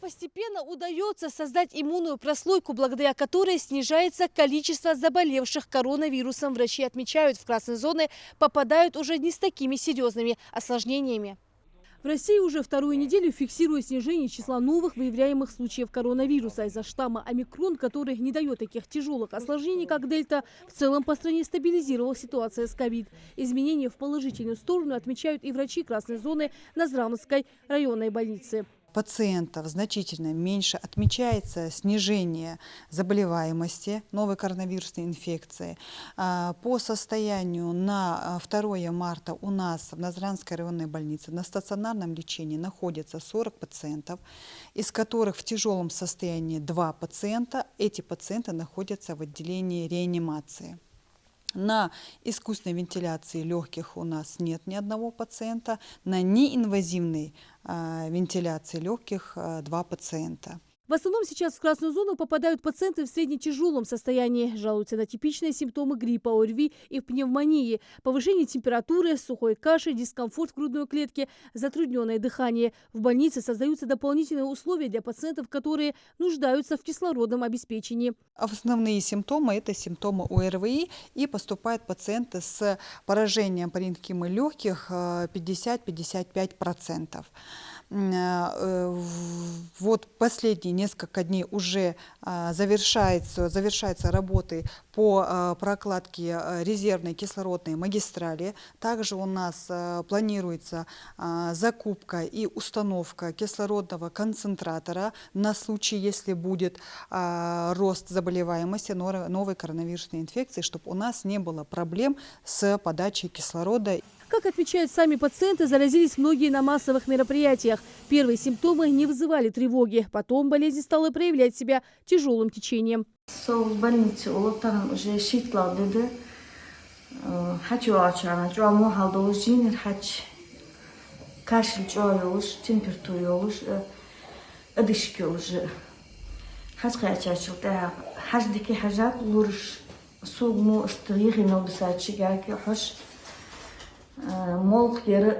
Постепенно удается создать иммунную прослойку, благодаря которой снижается количество заболевших коронавирусом. Врачи отмечают, в красные зоны попадают уже не с такими серьезными осложнениями. В России уже вторую неделю фиксируют снижение числа новых выявляемых случаев коронавируса из-за штамма омикрон, который не дает таких тяжелых осложнений, как дельта. В целом по стране стабилизировала ситуация с ковид. Изменения в положительную сторону отмечают и врачи красной зоны Назрановской районной больницы. Пациентов значительно меньше, отмечается снижение заболеваемости новой коронавирусной инфекции. По состоянию на 2 марта у нас в Назранской районной больнице на стационарном лечении находится 40 пациентов, из которых в тяжелом состоянии 2 пациента. Эти пациенты находятся в отделении реанимации. На искусственной вентиляции легких у нас нет ни одного пациента, на неинвазивной вентиляции легких 2 пациента. В основном сейчас в красную зону попадают пациенты в средне-тяжелом состоянии. Жалуются на типичные симптомы гриппа, ОРВИ и пневмонии. Повышение температуры, сухой кашель, дискомфорт в грудной клетке, затрудненное дыхание. В больнице создаются дополнительные условия для пациентов, которые нуждаются в кислородном обеспечении. Основные симптомы – это симптомы ОРВИ, и поступают пациенты с поражением паренхимы легких 50-55%. Вот последние несколько дней уже завершаются работы по прокладке резервной кислородной магистрали. Также у нас планируется закупка и установка кислородного концентратора на случай, если будет рост заболеваемости новой коронавирусной инфекции, чтобы у нас не было проблем с подачей кислорода. Как отмечают сами пациенты, заразились многие на массовых мероприятиях. Первые симптомы не вызывали тревоги. Потом болезнь стала проявлять себя тяжелым течением. Молк яры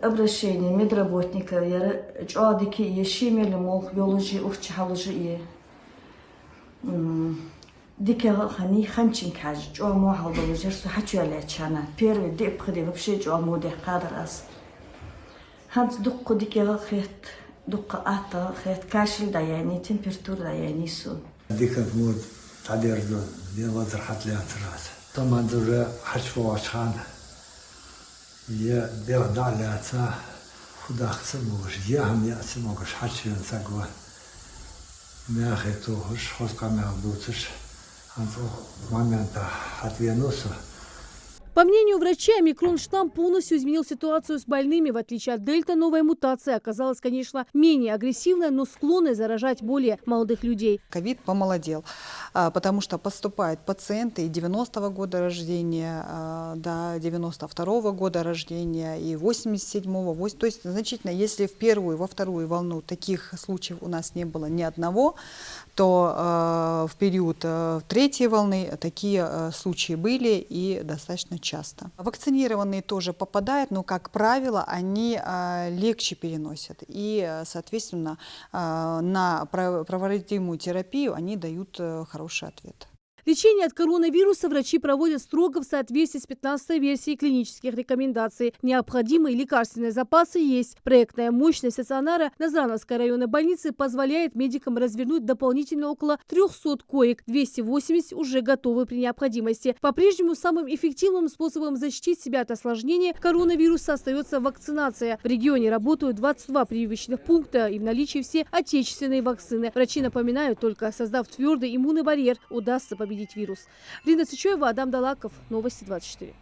обращение медработника яры чуадики ешимели молк биологии ухчахалжи дике хани ханчин каж чуа мохалдолжер су хачуяля чана первый деп ходи вообще чуа моде кадрас ханц дукку дике хет дукка ата хет кашил да яни температура да яни су дике мод тадердо я вазр хатля трас тамандура хачва чана Я дали отца худахца могуш, я мне отца могуш хачен сагва. Мяхе тухуш, хоскамя бутуш, анцо момента отвенусу. По мнению врачей, омикрон-штамм полностью изменил ситуацию с больными. В отличие от дельта, новая мутация оказалась, конечно, менее агрессивной, но склонной заражать более молодых людей. Ковид помолодел, потому что поступают пациенты и 90-го года рождения, до 92-го года рождения, и 87-го. То есть значительно, если в первую, во вторую волну таких случаев у нас не было ни одного, то в период третьей волны такие случаи были и достаточно часто. Вакцинированные тоже попадают, но, как правило, они легче переносят. И, соответственно, на проводимую терапию они дают хороший ответ. Лечение от коронавируса врачи проводят строго в соответствии с 15-й версией клинических рекомендаций. Необходимые лекарственные запасы есть. Проектная мощность стационара Назрановской районной больницы позволяет медикам развернуть дополнительно около 300 коек. 280 уже готовы при необходимости. По-прежнему самым эффективным способом защитить себя от осложнения коронавируса остается вакцинация. В регионе работают 22 прививочных пункта и в наличии все отечественные вакцины. Врачи напоминают, только создав твердый иммунный барьер, удастся победить вирус. Рина Сычева, Адам Далаков, Новости 24.